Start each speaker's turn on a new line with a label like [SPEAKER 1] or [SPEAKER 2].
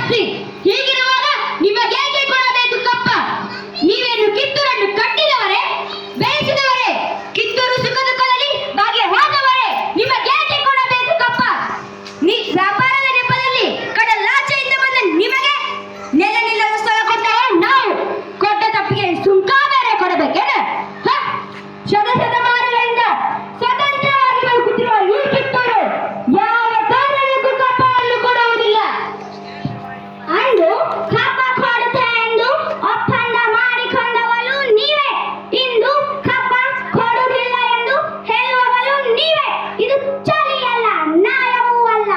[SPEAKER 1] ಜಾಸ್ತಿ. ಹೀಗಿರುವಾಗ ನಿಮಗೇಕೆ ಕೊಡಬೇಕು ಕಪ್ಪ? ನೀವೇನು ಕಿತ್ತೂರನ್ನು ಕಟ್ಟಿದವರೇ, ಬೆಳೆಸಿದವರೇ? ಕಿತ್ತೂರು ಸುಖ ದುಃಖದಲ್ಲಿ ಭಾಗಿಯಾದವರೇ? ನಿಮಗೇಕೆ ಕೊಡಬೇಕು ಕಪ್ಪ? ವ್ಯಾಪಾರದ ನೆಪದಲ್ಲಿ ಕಡಲಾಚೆಯಿಂದ ಬಂದ ನಿಮಗೆ ನೆಲ ನಿಲ್ಲಲು ಸ್ಥಳ ಕೊಟ್ಟವರು ನಾವು. ಕೊಟ್ಟ ತಪ್ಪಿಗೆ ಸುಂಕ ಬೇರೆ ಕೊಡಬೇಕೇನ? ಶತಶತಮಾನಗಳಿಂದ ಸ್ವತಂತ್ರವಾಗಿ ಬದುಕುತ್ತಿರುವ ಈ ಕಿತ್ತೂರು ಯಾವ ಕಾರಣಕ್ಕೂ ಕಪ್ಪವನ್ನು ಕೊಡುವುದಿಲ್ಲ. ಅಂದು ಕಪ್ಪ ಕೊಡುತ್ತೆ ಎಂದು ಒಪ್ಪಂದ ಮಾಡಿಕೊಂಡವಳು ನೀವೇ. ಇಂದು ಕಪ್ಪ ಕೊಡುವುದಿಲ್ಲ ಎಂದು ಹೇಳುವವಳು ನೀವೇ. ಇದು ಚಲಿಯಲ್ಲ, ನ್ಯಾಯವೂ ಅಲ್ಲ.